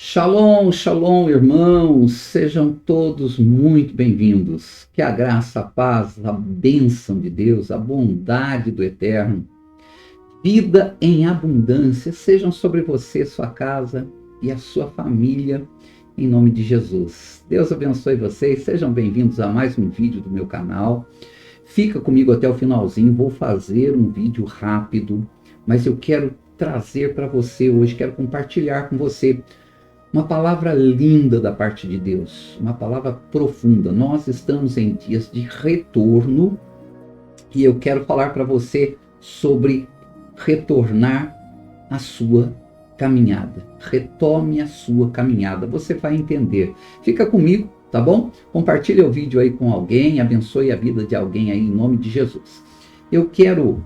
Shalom, shalom, irmãos, sejam todos muito bem-vindos. Que a graça, a paz, a bênção de Deus, a bondade do Eterno, vida em abundância sejam sobre você, sua casa e a sua família, em nome de Jesus. Deus abençoe vocês, sejam bem-vindos a mais um vídeo do meu canal. Fica comigo até o finalzinho, vou fazer um vídeo rápido, mas eu quero trazer para você hoje, quero compartilhar com você uma palavra linda da parte de Deus, uma palavra profunda. Nós estamos em dias de retorno e eu quero falar para você sobre retornar a sua caminhada. Retome a sua caminhada, você vai entender. Fica comigo, tá bom? Compartilha o vídeo aí com alguém, abençoe a vida de alguém aí em nome de Jesus. Eu quero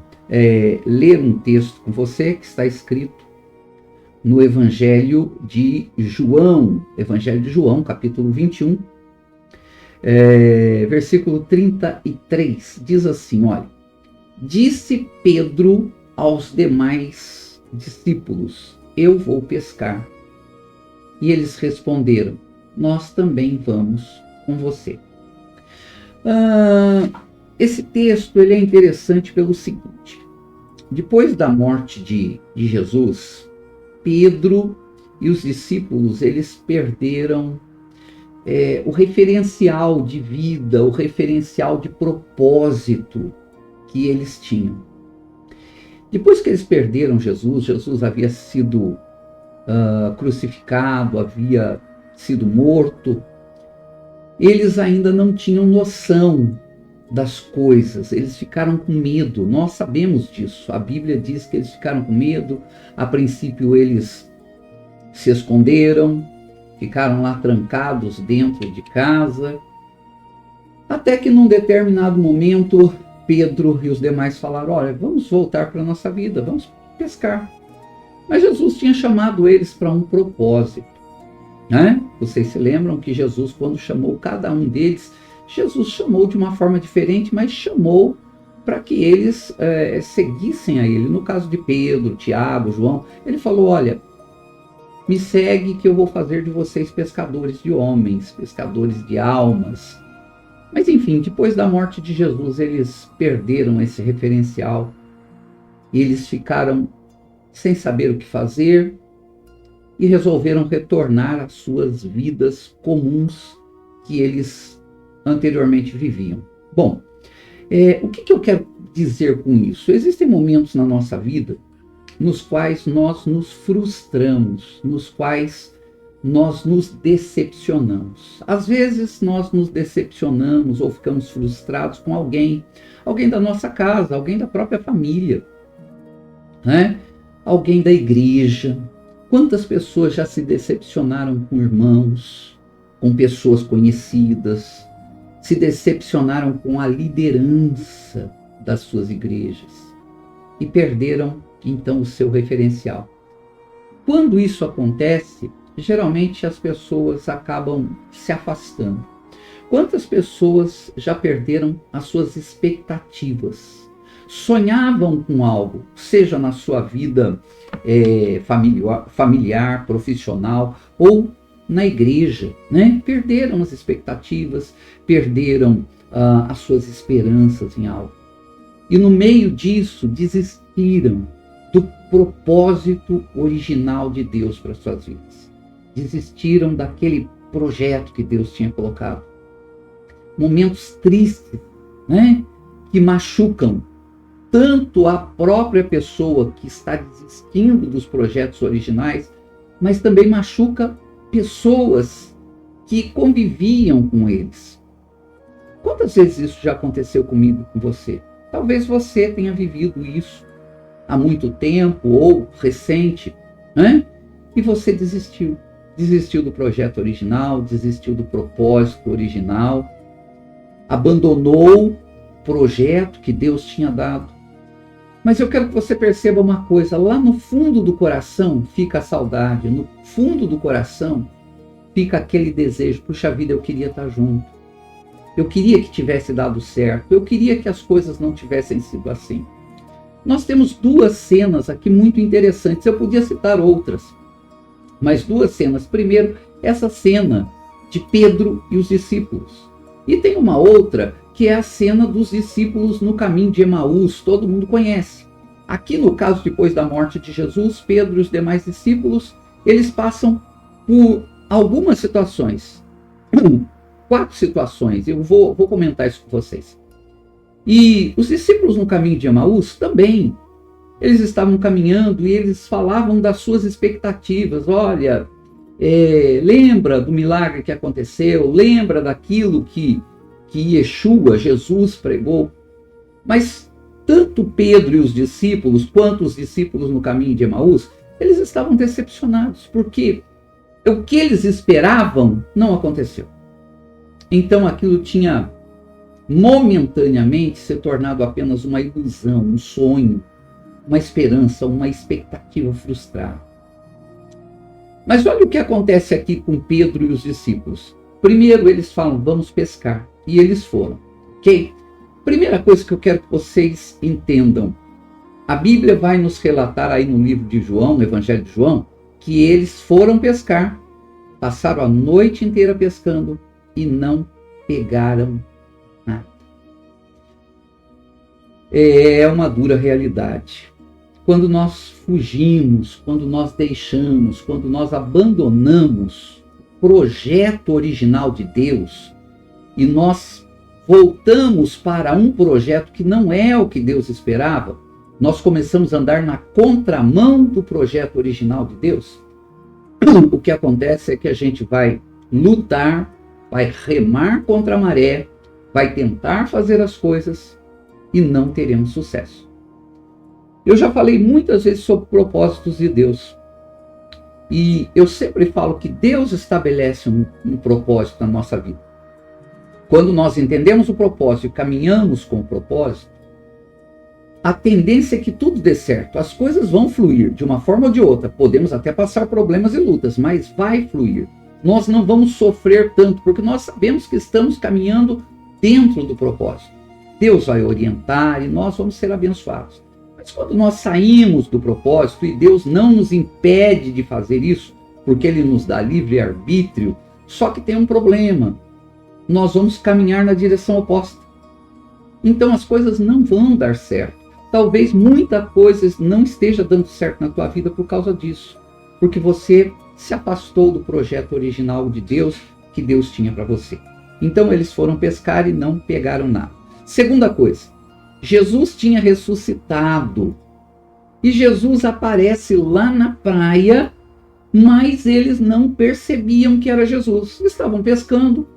ler um texto com você que está escrito no Evangelho de João, capítulo 21, versículo 33, diz assim, olha: disse Pedro aos demais discípulos, eu vou pescar. E eles responderam, nós também vamos com você. Esse texto ele é interessante pelo seguinte: depois da morte de Jesus, Pedro e os discípulos, eles perderam o referencial de vida, o referencial de propósito que eles tinham. Depois que eles perderam Jesus, Jesus havia sido crucificado, havia sido morto, eles ainda não tinham noção das coisas, eles ficaram com medo, nós sabemos disso, a Bíblia diz que eles ficaram com medo. A princípio eles se esconderam, ficaram lá trancados dentro de casa, até que num determinado momento Pedro e os demais falaram, olha, vamos voltar para a nossa vida, vamos pescar. Mas Jesus tinha chamado eles para um propósito, né? Vocês se lembram que Jesus, quando chamou cada um deles, Jesus chamou de uma forma diferente, mas chamou para que eles seguissem a ele. No caso de Pedro, Tiago, João, ele falou, olha, me segue que eu vou fazer de vocês pescadores de homens, pescadores de almas. Mas enfim, depois da morte de Jesus, eles perderam esse referencial. Eles ficaram sem saber o que fazer e resolveram retornar às suas vidas comuns que eles anteriormente viviam. Bom, o que eu quero dizer com isso? Existem momentos na nossa vida nos quais nós nos frustramos, nos quais nós nos decepcionamos. Às vezes nós nos decepcionamos ou ficamos frustrados com alguém da nossa casa, alguém da própria família, né? Alguém da igreja. Quantas pessoas já se decepcionaram com irmãos, com pessoas conhecidas, se decepcionaram com a liderança das suas igrejas e perderam, então, o seu referencial. Quando isso acontece, geralmente as pessoas acabam se afastando. Quantas pessoas já perderam as suas expectativas? Sonhavam com algo, seja na sua vida familiar, profissional ou na igreja, né? Perderam as expectativas, perderam as suas esperanças em algo. E no meio disso, desistiram do propósito original de Deus para suas vidas. Desistiram daquele projeto que Deus tinha colocado. Momentos tristes, né? Que machucam tanto a própria pessoa que está desistindo dos projetos originais, mas também machuca pessoas que conviviam com eles. Quantas vezes isso já aconteceu comigo, com você? Talvez você tenha vivido isso há muito tempo ou recente, né? E você desistiu. Desistiu do projeto original, desistiu do propósito original, abandonou o projeto que Deus tinha dado. Mas eu quero que você perceba uma coisa, lá no fundo do coração fica a saudade, no fundo do coração fica aquele desejo, puxa vida, eu queria estar junto, eu queria que tivesse dado certo, eu queria que as coisas não tivessem sido assim. Nós temos duas cenas aqui muito interessantes, eu podia citar outras, Mas duas cenas. Primeiro, essa cena de Pedro e os discípulos. E tem uma outra, que é a cena dos discípulos no caminho de Emaús, todo mundo conhece. Aqui no caso, depois da morte de Jesus, Pedro e os demais discípulos, eles passam por algumas situações. 4 situações, eu vou comentar isso com vocês. E os discípulos no caminho de Emaús também, eles estavam caminhando e eles falavam das suas expectativas. Olha, lembra do milagre que aconteceu, lembra daquilo que Yeshua, Jesus, pregou. Mas tanto Pedro e os discípulos, quanto os discípulos no caminho de Emaús, eles estavam decepcionados, porque o que eles esperavam não aconteceu. Então aquilo tinha momentaneamente se tornado apenas uma ilusão, um sonho, uma esperança, uma expectativa frustrada. Mas olha o que acontece aqui com Pedro e os discípulos. Primeiro eles falam, vamos pescar. E eles foram. Ok? Primeira coisa que eu quero que vocês entendam. A Bíblia vai nos relatar aí no livro de João, no Evangelho de João, que eles foram pescar. Passaram a noite inteira pescando e não pegaram nada. É uma dura realidade. Quando nós fugimos, quando nós deixamos, quando nós abandonamos o projeto original de Deus e nós voltamos para um projeto que não é o que Deus esperava, nós começamos a andar na contramão do projeto original de Deus. O que acontece é que a gente vai lutar, vai remar contra a maré, vai tentar fazer as coisas e não teremos sucesso. Eu já falei muitas vezes sobre propósitos de Deus. E eu sempre falo que Deus estabelece um propósito na nossa vida. Quando nós entendemos o propósito e caminhamos com o propósito, a tendência é que tudo dê certo. As coisas vão fluir de uma forma ou de outra. Podemos até passar problemas e lutas, mas vai fluir. Nós não vamos sofrer tanto, porque nós sabemos que estamos caminhando dentro do propósito. Deus vai orientar e nós vamos ser abençoados. Mas quando nós saímos do propósito e Deus não nos impede de fazer isso, porque Ele nos dá livre arbítrio, só que tem um problema. Nós vamos caminhar na direção oposta. Então as coisas não vão dar certo. Talvez muita coisa não esteja dando certo na tua vida por causa disso. Porque você se afastou do projeto original de Deus que Deus tinha para você. Então eles foram pescar e não pegaram nada. Segunda coisa, Jesus tinha ressuscitado. E Jesus aparece lá na praia, mas eles não percebiam que era Jesus. Estavam pescando,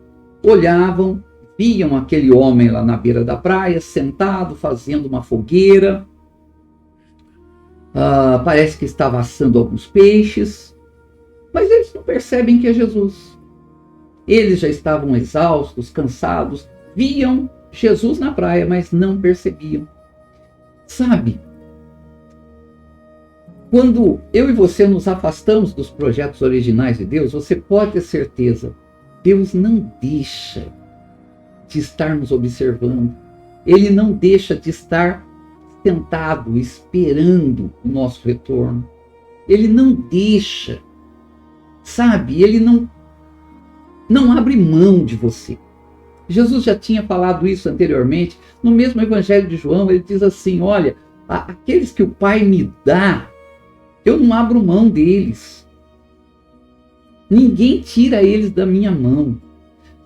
olhavam, viam aquele homem lá na beira da praia, sentado, fazendo uma fogueira. Parece que estava assando alguns peixes, mas eles não percebem que é Jesus. Eles já estavam exaustos, cansados, viam Jesus na praia, mas não percebiam. Sabe, quando eu e você nos afastamos dos projetos originais de Deus, você pode ter certeza, Deus não deixa de estar nos observando. Ele não deixa de estar sentado, esperando o nosso retorno. Ele não deixa, sabe, ele não abre mão de você. Jesus já tinha falado isso anteriormente. No mesmo Evangelho de João, ele diz assim, olha, aqueles que o Pai me dá, eu não abro mão deles. Ninguém tira eles da minha mão.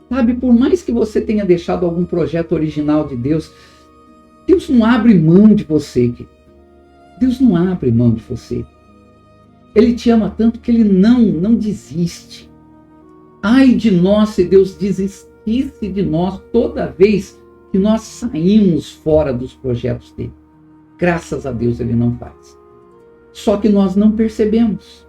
Sabe, por mais que você tenha deixado algum projeto original de Deus, Deus não abre mão de você. Deus não abre mão de você. Ele te ama tanto que ele não desiste. Ai de nós se Deus desistisse de nós toda vez que nós saímos fora dos projetos dele. Graças a Deus ele não faz. Só que nós não percebemos.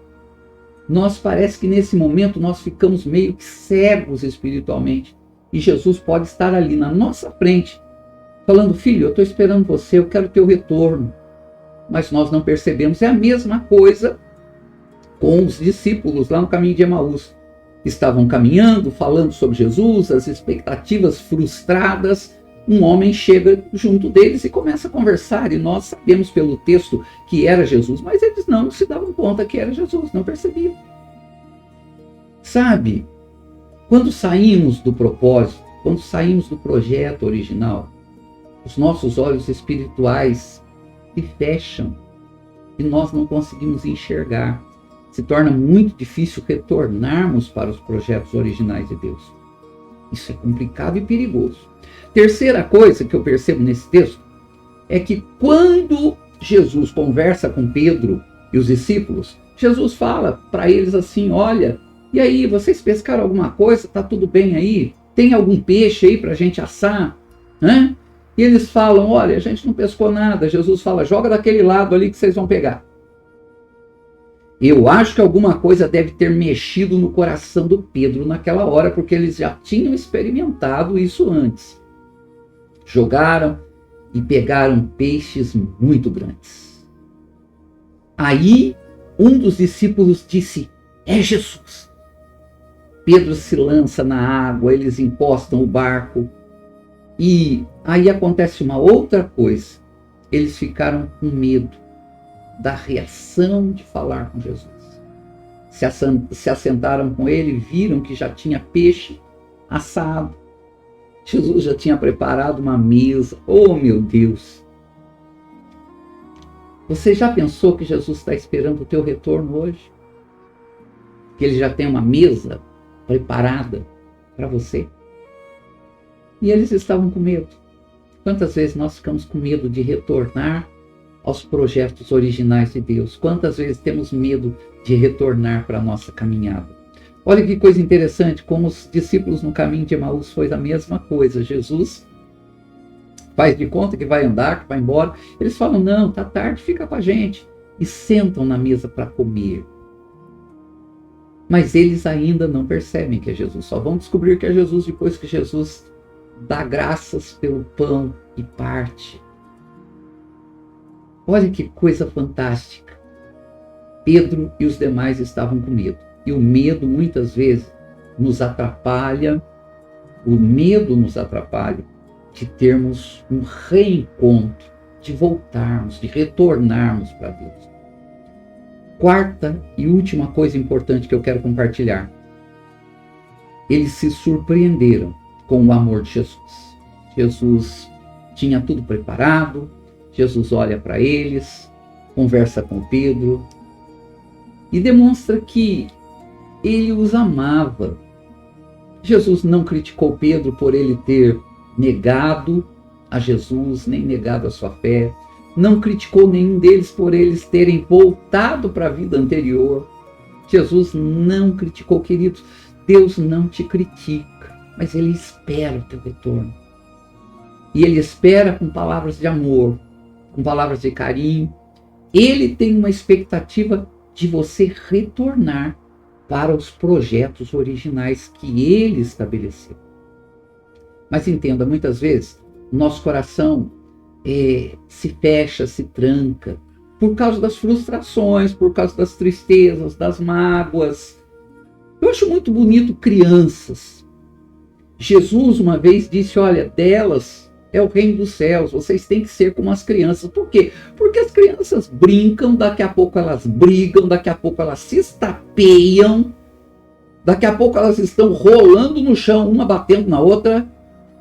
Nós parece que nesse momento nós ficamos meio que cegos espiritualmente. E Jesus pode estar ali na nossa frente, falando, filho, eu estou esperando você, eu quero teu retorno. Mas nós não percebemos. É a mesma coisa com os discípulos lá no caminho de Emaús. Estavam caminhando, falando sobre Jesus, as expectativas frustradas. Um homem chega junto deles e começa a conversar. E nós sabemos pelo texto que era Jesus, mas eles não se davam conta que era Jesus, não percebiam. sabe, quando saímos do propósito, quando saímos do projeto original, os nossos olhos espirituais se fecham e nós não conseguimos enxergar. Se torna muito difícil retornarmos para os projetos originais de Deus. Isso é complicado e perigoso. Terceira coisa que eu percebo nesse texto é que quando Jesus conversa com Pedro e os discípulos, Jesus fala para eles assim: olha, e aí, vocês pescaram alguma coisa? Tá tudo bem aí? Tem algum peixe aí para a gente assar? Hã? E eles falam: olha, a gente não pescou nada. Jesus fala: joga daquele lado ali que vocês vão pegar. Eu acho que alguma coisa deve ter mexido no coração do Pedro naquela hora, porque eles já tinham experimentado isso antes. Jogaram e pegaram peixes muito grandes. Aí um dos discípulos disse: é Jesus. Pedro se lança na água, eles encostam o barco. E aí acontece uma outra coisa. Eles ficaram com medo da reação de falar com Jesus. Se assentaram com ele, viram que já tinha peixe assado. Jesus já tinha preparado uma mesa. Oh, meu Deus! Você já pensou que Jesus está esperando o teu retorno hoje? Que ele já tem uma mesa preparada para você? E eles estavam com medo. Quantas vezes nós ficamos com medo de retornar aos projetos originais de Deus? Quantas vezes temos medo de retornar para a nossa caminhada? Olha que coisa interessante, como os discípulos no caminho de Emaús foi a mesma coisa. Jesus faz de conta que vai andar, que vai embora. Eles falam: não, tá tarde, fica com a gente. E sentam na mesa para comer. Mas eles ainda não percebem que é Jesus. Só vão descobrir que é Jesus depois que Jesus dá graças pelo pão e parte. Olha que coisa fantástica. Pedro e os demais estavam com medo. E o medo muitas vezes nos atrapalha. O medo nos atrapalha de termos um reencontro, de voltarmos, de retornarmos para Deus. Quarta e última coisa importante que eu quero compartilhar. Eles se surpreenderam com o amor de Jesus. Jesus tinha tudo preparado. Jesus olha para eles, conversa com Pedro e demonstra que ele os amava. Jesus não criticou Pedro por ele ter negado a Jesus, nem negado a sua fé. Não criticou nenhum deles por eles terem voltado para a vida anterior. Jesus não criticou, queridos. Deus não te critica, mas ele espera o teu retorno. E ele espera com palavras de amor, com palavras de carinho. Ele tem uma expectativa de você retornar para os projetos originais que ele estabeleceu. Mas entenda, muitas vezes, nosso coração se fecha, se tranca, por causa das frustrações, por causa das tristezas, das mágoas. Eu acho muito bonito crianças. Jesus uma vez disse: olha, delas é o reino dos céus, vocês têm que ser como as crianças. Por quê? Porque as crianças brincam, daqui a pouco elas brigam, daqui a pouco elas se estapeiam, daqui a pouco elas estão rolando no chão, uma batendo na outra,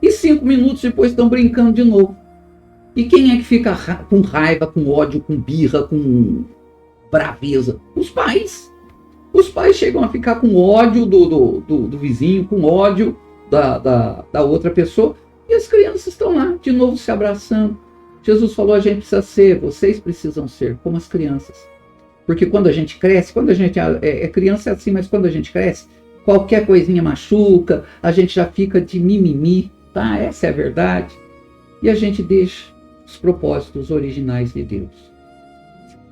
e 5 minutos depois estão brincando de novo. E quem é que fica com raiva, com ódio, com birra, com braveza? Os pais. Os pais chegam a ficar com ódio do vizinho, com ódio da outra pessoa, e as crianças estão lá, de novo se abraçando. Jesus falou: a gente precisa ser, vocês precisam ser como as crianças. Porque quando a gente cresce, quando a gente é criança é assim, mas quando a gente cresce, qualquer coisinha machuca, a gente já fica de mimimi, tá? Essa é a verdade. E a gente deixa os propósitos originais de Deus.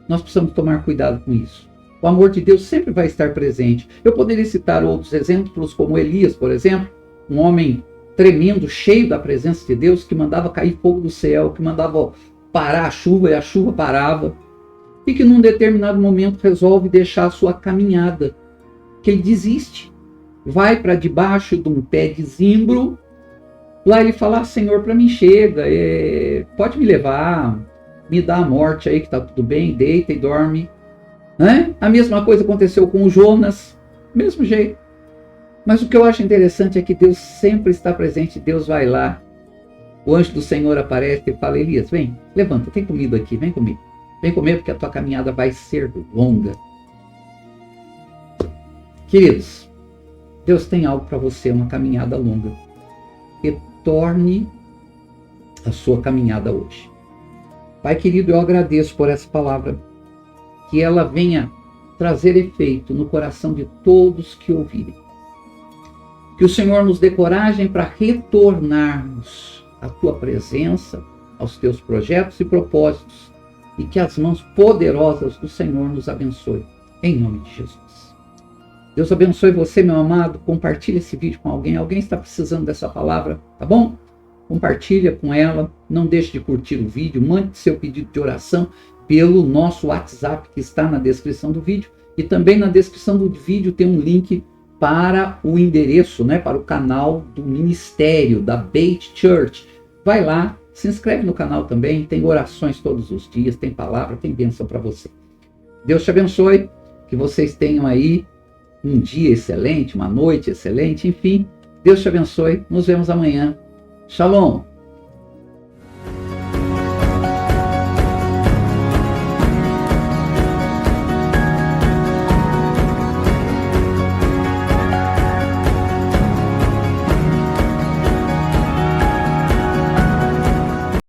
Nós precisamos tomar cuidado com isso. O amor de Deus sempre vai estar presente. Eu poderia citar outros exemplos, como Elias, por exemplo, um homem tremendo, cheio da presença de Deus, que mandava cair fogo do céu, que mandava parar a chuva e a chuva parava, e que num determinado momento resolve deixar a sua caminhada, que ele desiste, vai para debaixo de um pé de zimbro. Lá ele fala: Senhor, para mim chega, pode me levar, me dá a morte aí que está tudo bem, deita e dorme. A mesma coisa aconteceu com o Jonas, mesmo jeito. Mas o que eu acho interessante é que Deus sempre está presente. Deus vai lá, o anjo do Senhor aparece e fala: Elias, vem, levanta, tem comida aqui, vem comigo. Vem comer porque a tua caminhada vai ser longa. Queridos, Deus tem algo para você, uma caminhada longa. Retorne a sua caminhada hoje. Pai querido, eu agradeço por essa palavra, que ela venha trazer efeito no coração de todos que ouvirem. Que o Senhor nos dê coragem para retornarmos à tua presença, aos teus projetos e propósitos, e que as mãos poderosas do Senhor nos abençoe, em nome de Jesus. Deus abençoe você, meu amado. Compartilhe esse vídeo com alguém. Alguém está precisando dessa palavra, tá bom? Compartilha com ela. Não deixe de curtir o vídeo. Mande seu pedido de oração pelo nosso WhatsApp, que está na descrição do vídeo. E também na descrição do vídeo tem um link para o endereço, para o canal do ministério, da Beit Church. Vai lá, se inscreve no canal também. Tem orações todos os dias, tem palavra, tem bênção para você. Deus te abençoe. Que vocês tenham aí um dia excelente, uma noite excelente, enfim. Deus te abençoe. Nos vemos amanhã. Shalom.